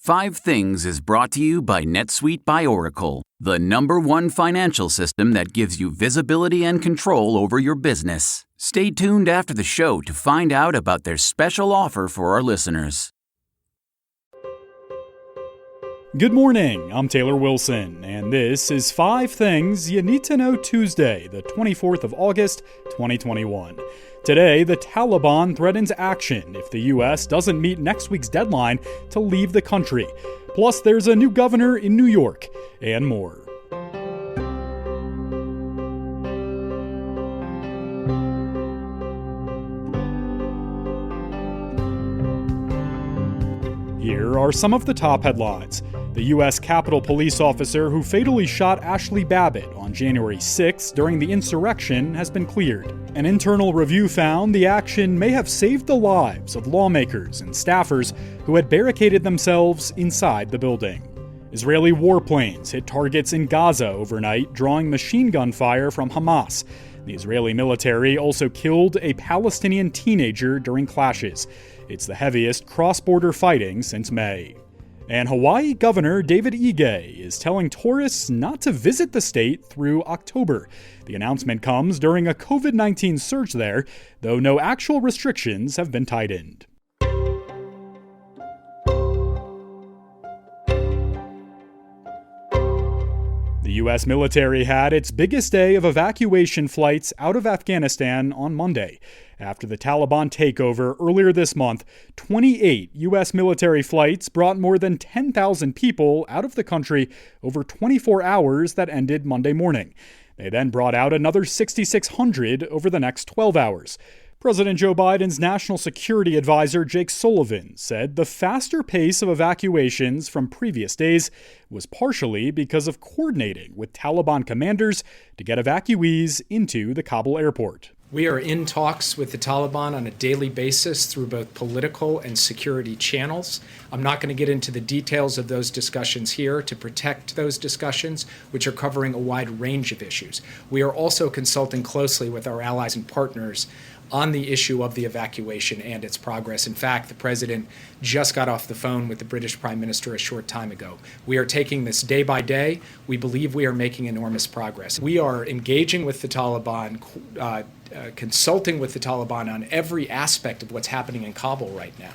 Five Things is brought to you by NetSuite by Oracle, the #1 financial system that gives you visibility and control over your business. Stay tuned after the show to find out about their special offer for our listeners. Good morning, I'm Taylor Wilson, and this is 5 Things You Need to Know Tuesday, the 24th of August, 2021. Today, the Taliban threatens action if the U.S. doesn't meet next week's deadline to leave the country. Plus, there's a new governor in New York, and more. Here are some of the top headlines. The U.S. Capitol Police officer who fatally shot Ashley Babbitt on January 6 during the insurrection has been cleared. An internal review found the action may have saved the lives of lawmakers and staffers who had barricaded themselves inside the building. Israeli warplanes hit targets in Gaza overnight, drawing machine gun fire from Hamas. The Israeli military also killed a Palestinian teenager during clashes. It's the heaviest cross-border fighting since May. And Hawaii Governor David Ige is telling tourists not to visit the state through October. The announcement comes during a COVID-19 surge there, though no actual restrictions have been tightened. The U.S. military had its biggest day of evacuation flights out of Afghanistan on Monday. After the Taliban takeover earlier this month, 28 U.S. military flights brought more than 10,000 people out of the country over 24 hours that ended Monday morning. They then brought out another 6,600 over the next 12 hours. President Joe Biden's national security advisor Jake Sullivan said the faster pace of evacuations from previous days was partially because of coordinating with Taliban commanders to get evacuees into the Kabul airport. We are in talks with the Taliban on a daily basis through both political and security channels. I'm not going to get into the details of those discussions here to protect those discussions, which are covering a wide range of issues. We are also consulting closely with our allies and partners on the issue of the evacuation and its progress. In fact, the president just got off the phone with the British Prime Minister a short time ago. We are taking this day by day. We believe we are making enormous progress. We are engaging with the Taliban, consulting with the Taliban on every aspect of what's happening in Kabul right now,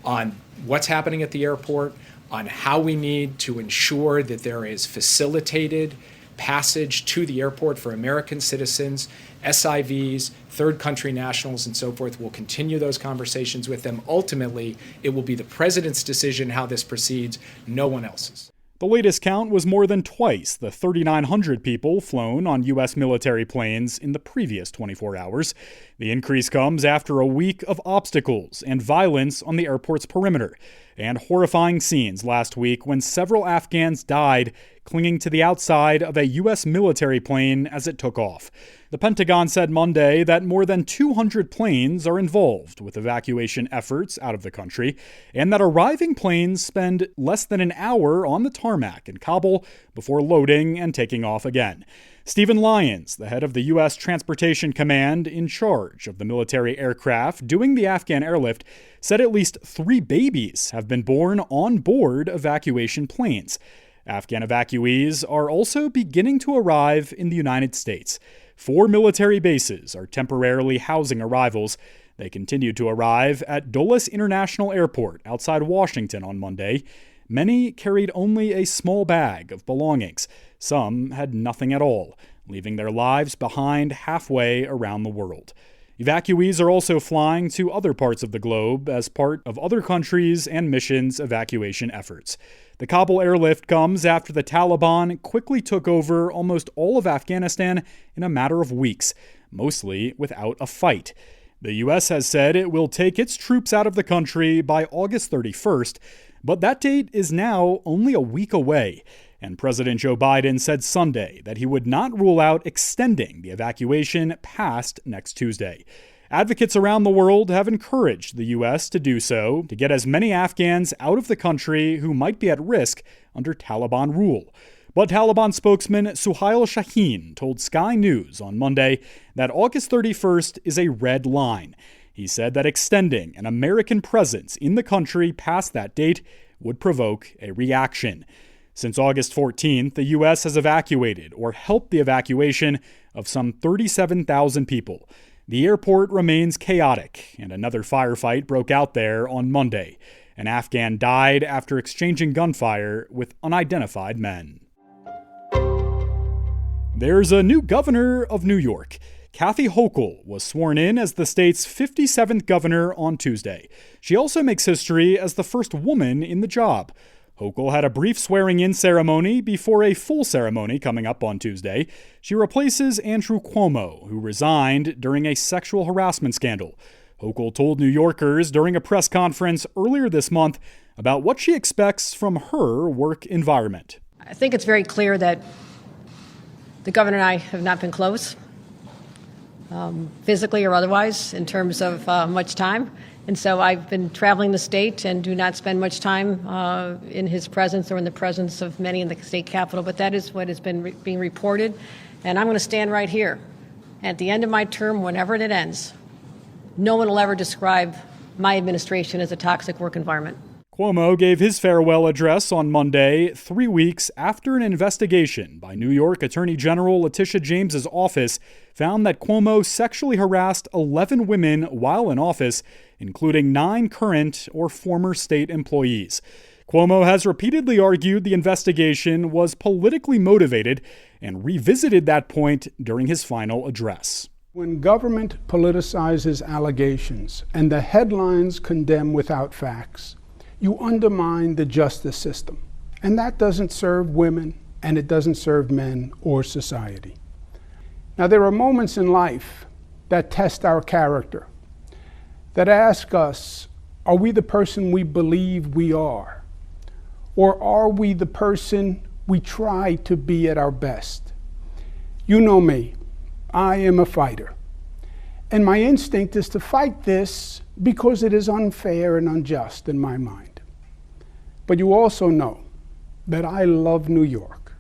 on what's happening at the airport, on how we need to ensure that there is facilitated passage to the airport for American citizens, SIVs, third country nationals, and so forth. We'll continue those conversations with them. Ultimately, it will be the president's decision how this proceeds, no one else's. The latest count was more than twice the 3,900 people flown on U.S. military planes in the previous 24 hours. The increase comes after a week of obstacles and violence on the airport's perimeter, and horrifying scenes last week when several Afghans died clinging to the outside of a U.S. military plane as it took off. The Pentagon said Monday that more than 200 planes are involved with evacuation efforts out of the country, and that arriving planes spend less than an hour on the tarmac in Kabul before loading and taking off again. Stephen Lyons, the head of the U.S. Transportation Command in charge of the military aircraft doing the Afghan airlift, said at least 3 babies have been born on board evacuation planes. Afghan evacuees are also beginning to arrive in the United States. 4 military bases are temporarily housing arrivals. They continued to arrive at Dulles International Airport outside Washington on Monday. Many carried only a small bag of belongings. Some had nothing at all, leaving their lives behind halfway around the world. Evacuees are also flying to other parts of the globe as part of other countries' and missions' evacuation efforts. The Kabul airlift comes after the Taliban quickly took over almost all of Afghanistan in a matter of weeks, mostly without a fight. The U.S. has said it will take its troops out of the country by August 31st, but that date is now only a week away. And President Joe Biden said Sunday that he would not rule out extending the evacuation past next Tuesday. Advocates around the world have encouraged the U.S. to do so to get as many Afghans out of the country who might be at risk under Taliban rule. But Taliban spokesman Suhail Shaheen told Sky News on Monday that August 31st is a red line. He said that extending an American presence in the country past that date would provoke a reaction. Since August 14th, the U.S. has evacuated or helped the evacuation of some 37,000 people. The airport remains chaotic, and another firefight broke out there on Monday. An Afghan died after exchanging gunfire with unidentified men. There's a new governor of New York. Kathy Hochul was sworn in as the state's 57th governor on Tuesday. She also makes history as the first woman in the job. Hochul had a brief swearing-in ceremony before a full ceremony coming up on Tuesday. She replaces Andrew Cuomo, who resigned during a sexual harassment scandal. Hochul told New Yorkers during a press conference earlier this month about what she expects from her work environment. I think it's very clear that the governor and I have not been close, physically or otherwise, in terms of much time. And so I've been traveling the state and do not spend much time in his presence or in the presence of many in the state capitol. But that is what has been being reported. And I'm going to stand right here. At the end of my term, whenever it ends, no one will ever describe my administration as a toxic work environment. Cuomo gave his farewell address on Monday, 3 weeks after an investigation by New York Attorney General Letitia James's office found that Cuomo sexually harassed 11 women while in office, including 9 current or former state employees. Cuomo has repeatedly argued the investigation was politically motivated and revisited that point during his final address. When government politicizes allegations and the headlines condemn without facts, you undermine the justice system. And that doesn't serve women, and it doesn't serve men or society. Now, there are moments in life that test our character, that ask us, are we the person we believe we are? Or are we the person we try to be at our best? You know me, I am a fighter. And my instinct is to fight this because it is unfair and unjust in my mind. But you also know that I love New York,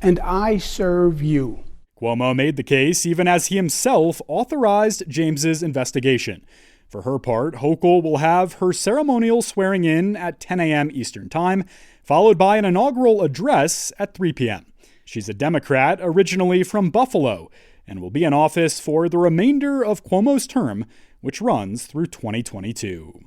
and I serve you. Cuomo made the case even as he himself authorized James's investigation. For her part, Hochul will have her ceremonial swearing in at 10 a.m. Eastern Time, followed by an inaugural address at 3 p.m. She's a Democrat originally from Buffalo and will be in office for the remainder of Cuomo's term, which runs through 2022.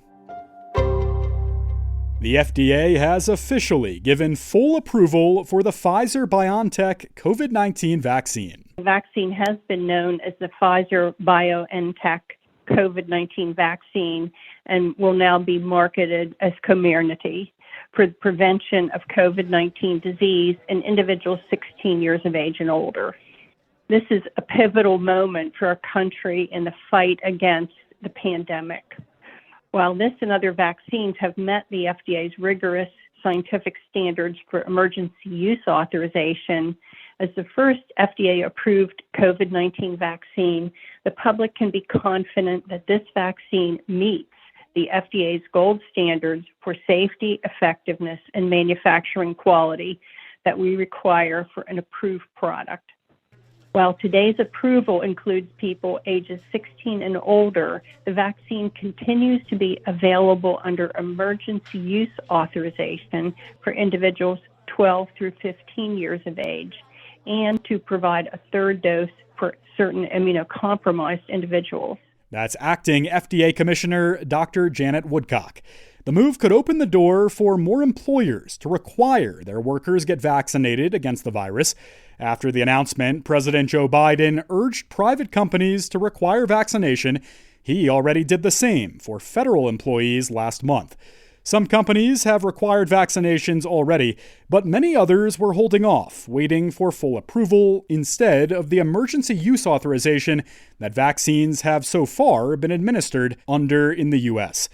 The FDA has officially given full approval for the Pfizer-BioNTech COVID-19 vaccine. The vaccine has been known as the Pfizer-BioNTech COVID-19 vaccine and will now be marketed as Comirnaty for the prevention of COVID-19 disease in individuals 16 years of age and older. This is a pivotal moment for our country in the fight against the pandemic. While this and other vaccines have met the FDA's rigorous scientific standards for emergency use authorization, as the first FDA-approved COVID-19 vaccine, the public can be confident that this vaccine meets the FDA's gold standards for safety, effectiveness, and manufacturing quality that we require for an approved product. While today's approval includes people ages 16 and older, the vaccine continues to be available under emergency use authorization for individuals 12 through 15 years of age, and to provide a third dose for certain immunocompromised individuals. That's acting FDA Commissioner Dr. Janet Woodcock. The move could open the door for more employers to require their workers get vaccinated against the virus. After the announcement, President Joe Biden urged private companies to require vaccination. He already did the same for federal employees last month. Some companies have required vaccinations already, but many others were holding off, waiting for full approval instead of the emergency use authorization that vaccines have so far been administered under in the U.S.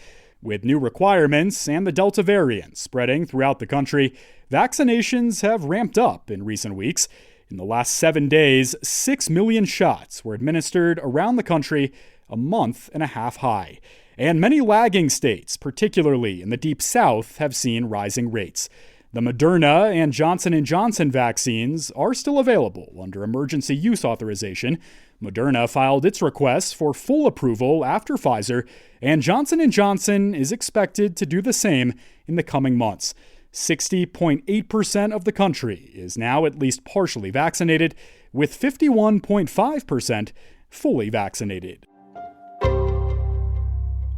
With new requirements and the Delta variant spreading throughout the country, vaccinations have ramped up in recent weeks. In the last 7 days, 6 million shots were administered around the country, a month and a half high. And many lagging states, particularly in the Deep South, have seen rising rates. The Moderna and Johnson & Johnson vaccines are still available under emergency use authorization, Moderna filed its request for full approval after Pfizer, and Johnson & Johnson is expected to do the same in the coming months. 60.8% of the country is now at least partially vaccinated, with 51.5% fully vaccinated.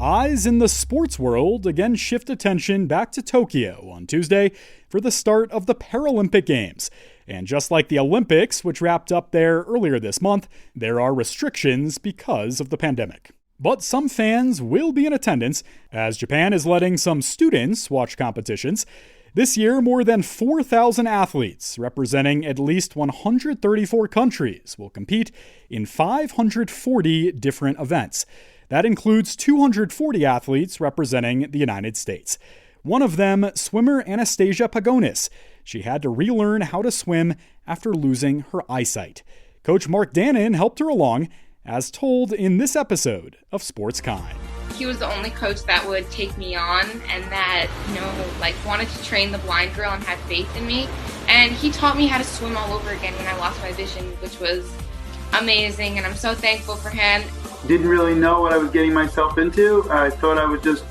Eyes in the sports world again shift attention back to Tokyo on Tuesday for the start of the Paralympic Games. And just like the Olympics, which wrapped up there earlier this month, there are restrictions because of the pandemic. But some fans will be in attendance, as Japan is letting some students watch competitions. This year, more than 4,000 athletes representing at least 134 countries will compete in 540 different events. That includes 240 athletes representing the United States. One of them, swimmer Anastasia Pagonis. She had to relearn how to swim after losing her eyesight. Coach Mark Dannon helped her along, as told in this episode of Sports Kind. He was the only coach that would take me on and that, wanted to train the blind girl and had faith in me. And he taught me how to swim all over again when I lost my vision, which was amazing, and I'm so thankful for him. Didn't really know what I was getting myself into. I thought I was just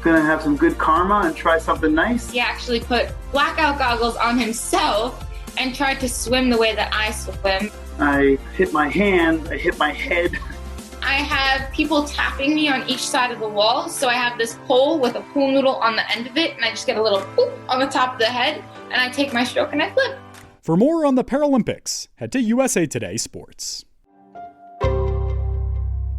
gonna have some good karma and try something nice. He actually put blackout goggles on himself and tried to swim the way that I swim. I hit my hand, I hit my head. I have people tapping me on each side of the wall, so I have this pole with a pool noodle on the end of it, and I just get a little poop on the top of the head, and I take my stroke and I flip. For more on the Paralympics, head to USA Today Sports.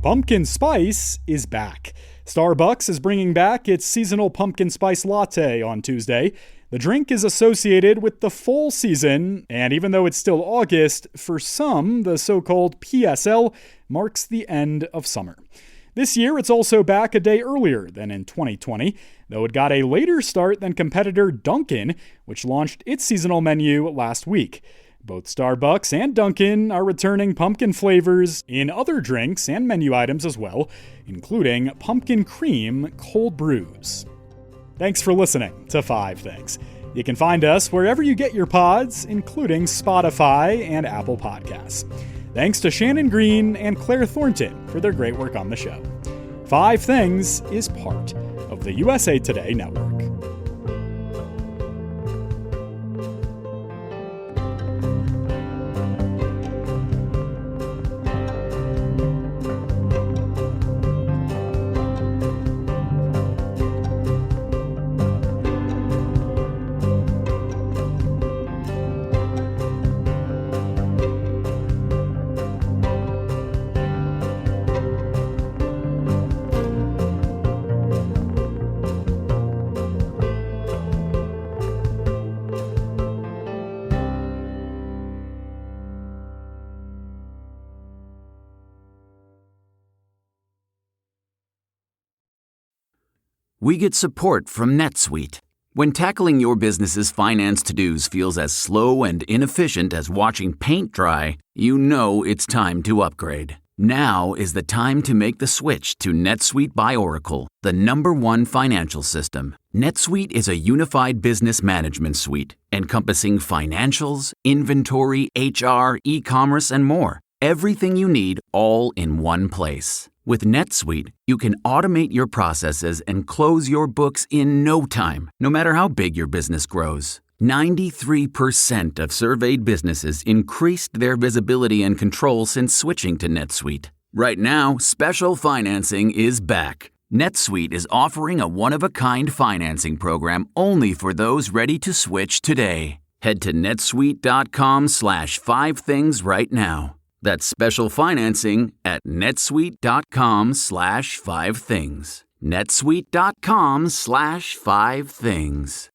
Pumpkin spice is back. Starbucks is bringing back its seasonal pumpkin spice latte on Tuesday. The drink is associated with the fall season, and even though it's still August, for some, the so-called PSL marks the end of summer. This year, it's also back a day earlier than in 2020, though it got a later start than competitor Dunkin', which launched its seasonal menu last week. Both Starbucks and Dunkin' are returning pumpkin flavors in other drinks and menu items as well, including pumpkin cream cold brews. Thanks for listening to 5 Things. You can find us wherever you get your pods, including Spotify and Apple Podcasts. Thanks to Shannon Green and Claire Thornton for their great work on the show. 5 Things is part of the USA Today Network. We get support from NetSuite. When tackling your business's finance to-dos feels as slow and inefficient as watching paint dry, you know it's time to upgrade. Now is the time to make the switch to NetSuite by Oracle, the #1 financial system. NetSuite is a unified business management suite encompassing financials, inventory, HR, e-commerce, and more. Everything you need all in one place. With NetSuite, you can automate your processes and close your books in no time, no matter how big your business grows. 93% of surveyed businesses increased their visibility and control since switching to NetSuite. Right now, special financing is back. NetSuite is offering a one-of-a-kind financing program only for those ready to switch today. Head to netsuite.com/5things right now. That's special financing at netsuite.com/5things. netsuite.com/5things.